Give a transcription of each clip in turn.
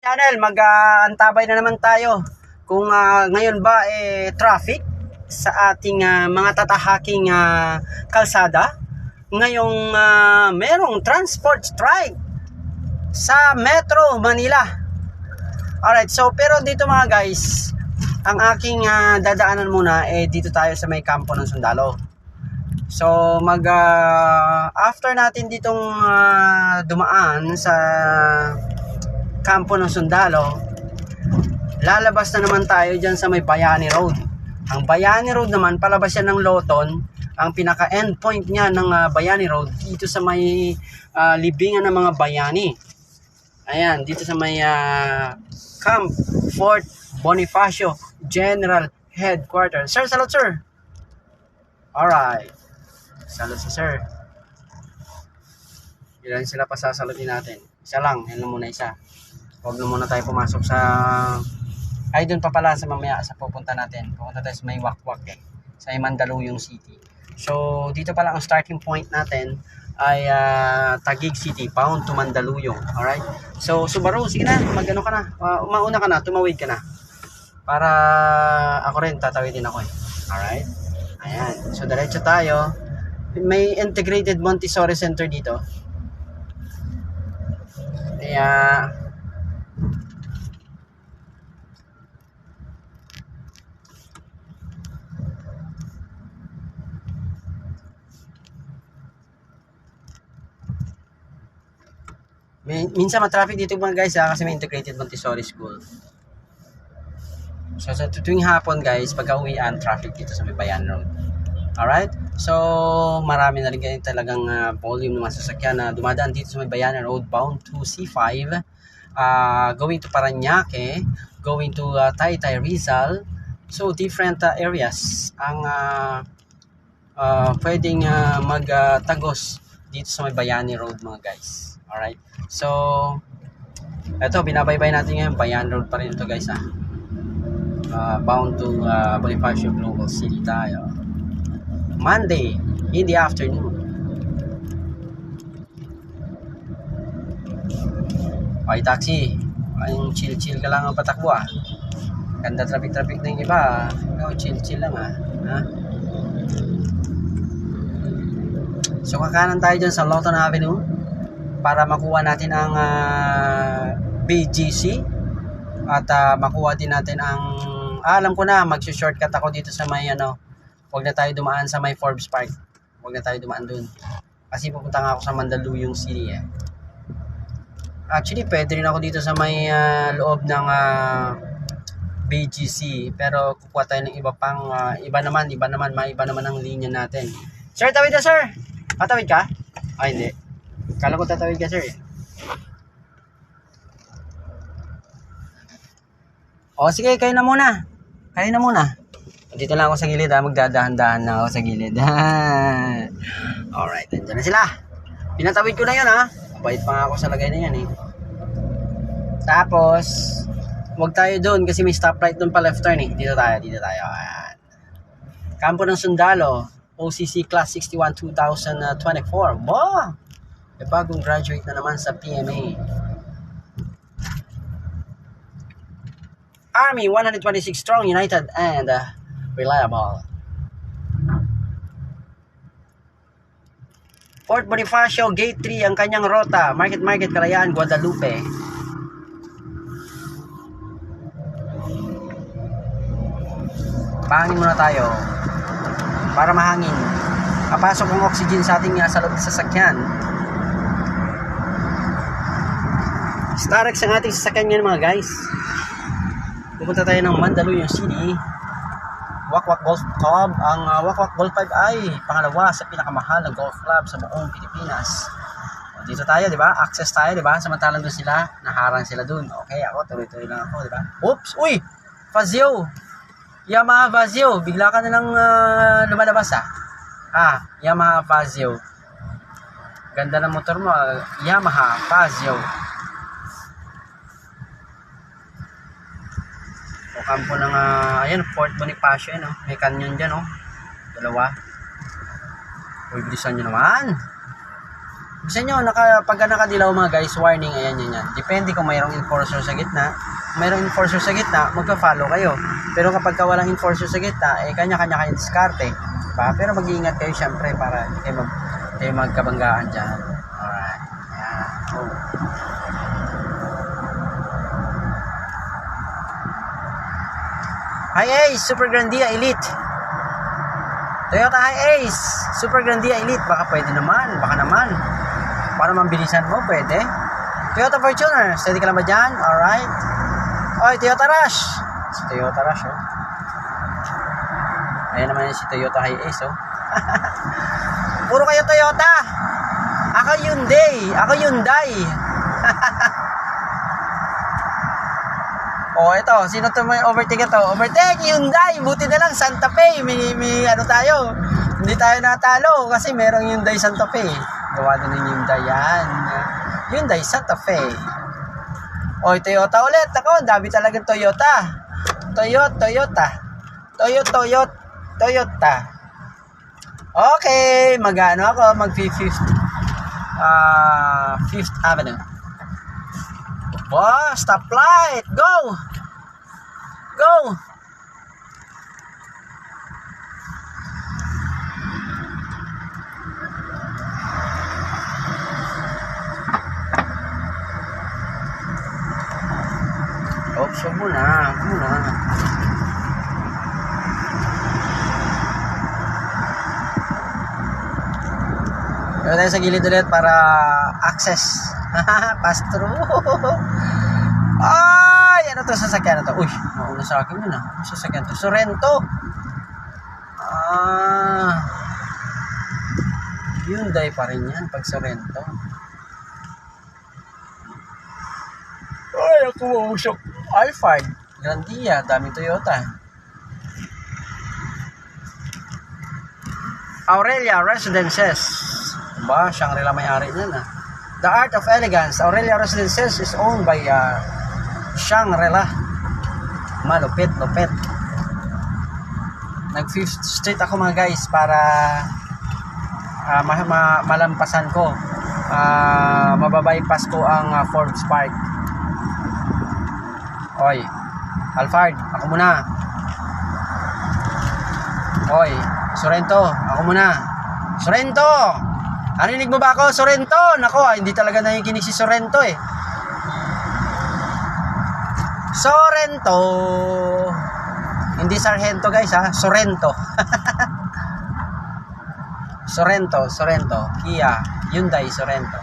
Channel, mag-antabay na naman tayo kung ngayon ba traffic sa ating mga tatahaking kalsada. Ngayong merong transport strike sa Metro Manila. Alright, so pero dito mga guys, ang aking dadaanan muna dito tayo sa may kampo ng Sundalo. So after natin ditong dumaan sa kampo ng Sundalo, lalabas na naman tayo dyan sa may Bayani Road. Ang Bayani Road naman, palabas yan ng Loton. Ang pinaka endpoint niya ng Bayani Road dito sa may libingan ng mga bayani. Ayan, dito sa may Camp Fort Bonifacio General Headquarters. Sir, salute sir. Alright, salute si sir. Ilan sila pasasalutin natin? Isa lang, yan lang muna isa. Huwag na muna tayo pumasok sa... Ay, doon pa pala sa mamaya sa pupunta natin. Pupunta tayo sa may Wakwak sa Mandaluyong City. So, dito pala ang starting point natin ay Taguig City, bound to Mandaluyong. Alright? So, Subaru, sige na, mag-ano ka na. Mauna ka na, tumawid ka na. Para ako rin, tatawidin ako eh. Alright? Ayan. So, diretso tayo. May integrated Montessori Center dito. Kaya... minsan matraffic dito mga guys kasi may integrated Montessori school. So sa tuwing hapon guys, pagka-uwian, traffic dito sa may Bayan Road. Alright? So marami na rin talagang volume ng mga sasakyan na dumadaan dito sa may Bayan Road bound to C5, going to Parañaque, going to Taytay Rizal. So different areas ang pwedeng magtagos dito sa may Bayani Road mga guys. Alright? So, eto, binabaybay natin ngayon. Bayan Road pa rin ito guys bound to Bonifacio Global City tayo. Monday in the afternoon. Okay, taxi. Ayong chill-chill ka lang ang patakbo Ganda traffic-traffic na yung iba. Ikaw, chill-chill lang ha? So, kakanan tayo dyan sa Loton Avenue para makuha natin ang BGC at makuha din natin ang alam ko na mag-shortcut ako dito sa may huwag na tayo dumaan sa may Forbes Park, huwag na tayo dumaan dun kasi pupunta nga ako sa Mandaluyong City Actually pwede rin ako dito sa may loob ng BGC pero kukuha tayo ng iba pang iba naman ang linya natin. Sir, tawid na sir. Patawid ka? Ay hindi. Kala ko tatawid ka, sir. O, sige, kayo na muna. Dito lang ako sa gilid, magdadahan-dahan na ako sa gilid. Alright, nandiyan na sila. Pinatawid ko na yun, Mabait pa nga ako sa lagay na yan, Tapos, huwag tayo doon kasi may stoplight doon pa left turn, Dito tayo. Ayan. Kampo ng Sundalo, OCC Class 61 2024. Wow! Bagong graduate na naman sa PMA. Army 126 strong, united and reliable. Fort Bonifacio Gate 3 ang kanyang rota. Market Kalayaan, Guadalupe. Pahangin muna tayo para mahangin. Kapasok ang oxygen sa ating sa loob ng sasakyan. Starex ang ating sasakyan ngayon mga guys. Pupunta tayo ng Mandaluyong City. Wakwak Golf Club. Ang Wakwak Golf 5 ay pangalawa sa pinakamahal na golf club sa buong Pilipinas. Dito tayo, di ba? Access tayo, di ba? Samantalang doon sila, naharang sila doon. Okay, ako, tuloy-tuloy lang ako, di ba? Oops! Uy! Fazio! Yamaha Fazio. Bigla ka na lang lumalabas, Yamaha Fazio. Ganda ng motor mo, Yamaha Fazio. O kampo ng ayan, Fort Bonifacio may canyon dyan dalawa. Uy, bilisan nyo naman. Gusto nyo, pagka nakadilaw mga guys, warning, ayan yan. Depende kung mayroong enforcer sa gitna. Mayroong enforcer sa gitna, magpa-follow kayo. Pero kapag walang enforcer sa gitna, kanya-kanya kayo diskarte. Diba? Pero mag-iingat kayo syempre para kayo magkabanggaan dyan. Alright. Ayan. Oh. Hi-Ace, Super Grandia Elite. Toyota Hi-Ace, Super Grandia Elite. Baka pwede naman, baka naman. Para mambilisan mo, pwede. Toyota Fortuner, steady ka lang ba dyan? Alright. Oy, Toyota Rush. Si Toyota Rush, oh. Ayan naman si Toyota Hi-Ace, oh. Puro kayo Toyota. Ako Hyundai. Oh, ito, sino to may overtake ito? Overtake, Hyundai. Buti na lang, Santa Fe. May ano tayo. Hindi tayo natalo kasi merong Hyundai Santa Fe. Gawa din ng Hyundai yan. Hyundai Santa Fe. Oh, Toyota ulit. Ako, dami talagang Toyota. Toyota. Okay, mag-ano ako, Fifth Avenue. Wow, stoplight. Go. So muna. Pero tayo sa gilid ulit para access. Pass through. Ay, ano to sasakyan na to? Uy, nauna sa akin yun ah. Ano sasakyan to? Sorento. Hyundai pa rin yan pag Sorento. Ay, ako mausok. i5. Grandia, daming Toyota. Aurelia Residences. Ba, Shangri-La may-ari niyan ah. The Art of Elegance. Aurelia Residences is owned by Shangri-La. Malupit. Nag 5th Street ako mga guys para malampasan ko. Mababypass ko ang Forbes Park. Oy, Alphard, ako muna. Oy, Sorento, ako muna. Sorento! Narinig mo ba ako? Sorento! Nako, hindi talaga nakikinig si Sorento eh. Sorento! Hindi Sargento guys ha, Sorento. Sorento. Kia, Hyundai Sorento.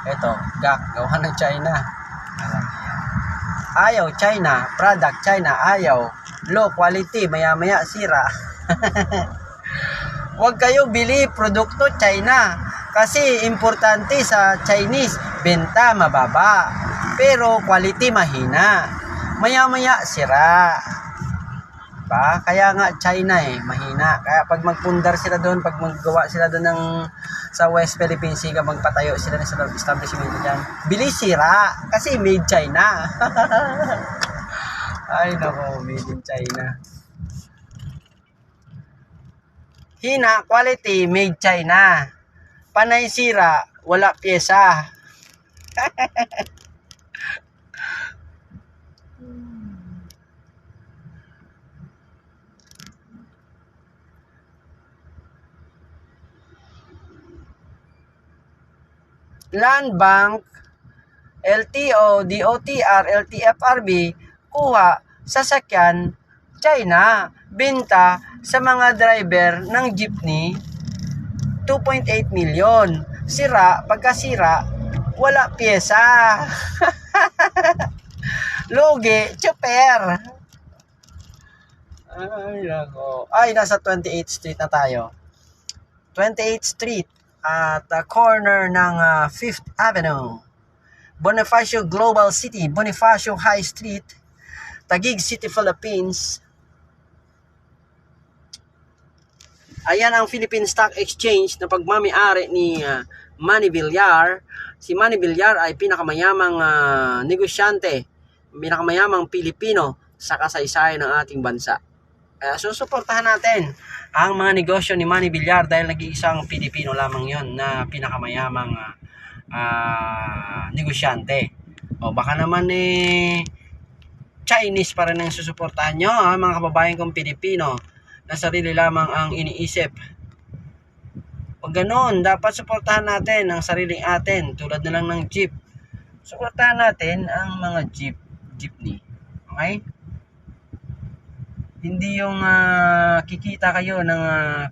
Ito, GAC, gawa ng China. Ayaw China, product China, ayaw. Low quality, maya-maya sira. Huwag kayo bili produkto China kasi importante sa Chinese, benta mababa pero quality mahina. Maya-maya sira. Ba? Kaya nga China mahina. Kaya pag magpundar sila doon, pag maggawa sila doon ng sa West Philippines Sea, magpatayo sila ng establishment diyan, bili sira kasi made China. Ay nako, made in China. Hina, quality, made China. Panay sira, wala pyesa. Land Bank, LTO, DOTR, LTFRB, kuha, sasakyan, China, benta sa mga driver ng jeepney, 2.8 million. Sira, pagkasira, wala pyesa. Lugi, chopper. Ay, nako. Ay, nasa 28th Street na tayo. 28th Street at corner ng 5th Avenue. Bonifacio Global City, Bonifacio High Street, Taguig City, Philippines. Ayan ang Philippine Stock Exchange na pagmamay-ari ni Manny Villar. Si Manny Villar ay pinakamayamang negosyante, pinakamayamang Pilipino sa kasaysayan ng ating bansa. Kaya susuportahan natin ang mga negosyo ni Manny Villar dahil nag-iisang Pilipino lamang yon na pinakamayamang negosyante. O baka naman Chinese pa rin ang susuportahan nyo, mga kababayan kong Pilipino na sarili lamang ang iniisip. Pag ganoon, dapat suportahan natin ang sariling atin, tulad na lang ng jeep. Suportahan natin ang mga jeepney. Okay? Hindi yung kikita kayo ng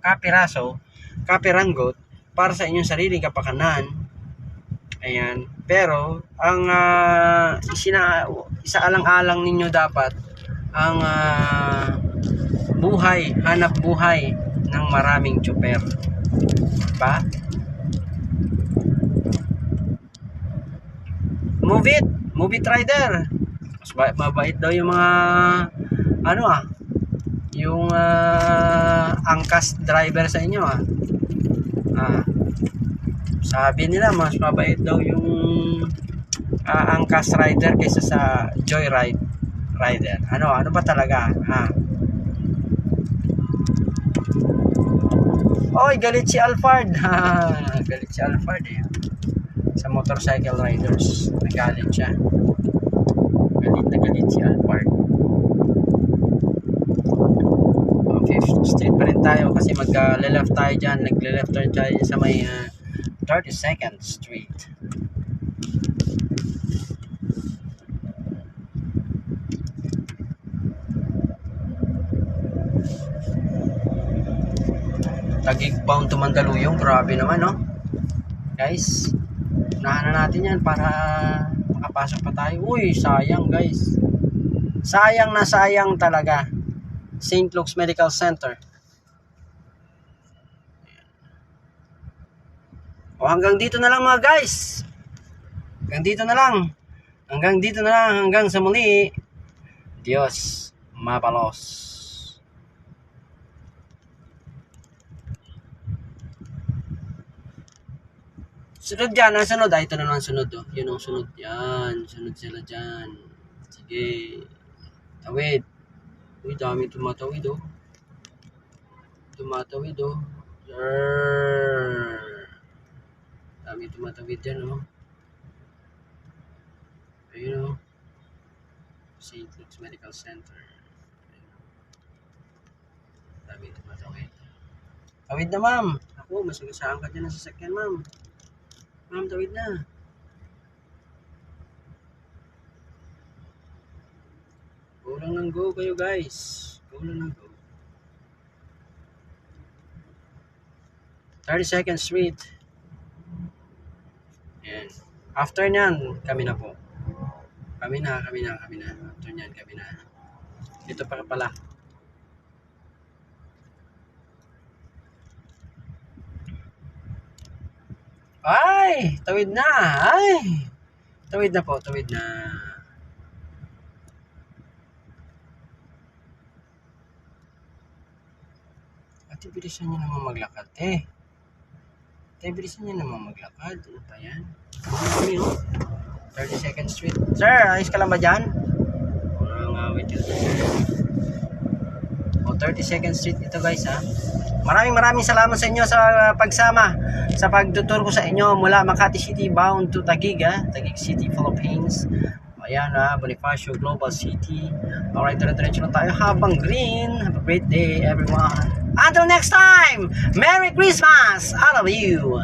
kapiraso, kapiranggot para sa inyong sariling kapakanan. Ayan. Pero ang isaalang-alang ninyo dapat ang buhay, hanap buhay ng maraming tsuper. Diba? Move it rider. Mas mabait daw yung mga yung angkas driver sa inyo sabi nila mas mabait daw yung angkas rider kaysa sa joyride rider. Ano ba talaga Oy, galit si Alphard. Galit si Alphard sa motorcycle riders. Nagalit siya. Galit si Alphard. 5th Street pa rin tayo kasi mag-left tayo dyan. Nagle-left tayo dyan sa may 32nd Street. Taguig bound to Mandaluyong. Grabe naman, no? Guys, unahan na natin yan para makapasok pa tayo. Uy, sayang guys. Sayang na sayang talaga. St. Luke's Medical Center. O hanggang dito na lang mga guys. Hanggang dito na lang. Hanggang sa muli. Diyos mabalos. Sunod dyan, ang sunod. Ito na lang sunod. Yun ang sunod. Yan, sunod sila dyan. Sige. Tawid. Uy, dami tumatawid Tumatawid Dami tumatawid dyan Ayun St. Luke's Medical Center. Dami tumatawid. Tawid na ma'am. Ako, masagasaan ka dyan ng sasakyan ma'am. Ma'am, tawid na. Go lang ng go kayo guys. Go lang ng go. 32nd Street. Ayan. After nyan, kami na po. Kami na. After nyan, kami na. Dito pa pala. Ay! Tawid na! Tawid na po, tawid na. Ate, bilisan niyo naman maglakad, bilisan niyo naman maglakad. Ano pa yan? Kami, 32nd Street. Sir, ayos ka lang ba dyan? Wait yun. 32nd Street ito guys Maraming salamat sa inyo sa pagsama sa pagtuturo ko sa inyo mula Makati City bound to Taguig Taguig City, Philippines. Ayan Bonifacio Global City. Alright, diretso na tayo habang green. Have a great day everyone. Until next time, Merry Christmas, all of you.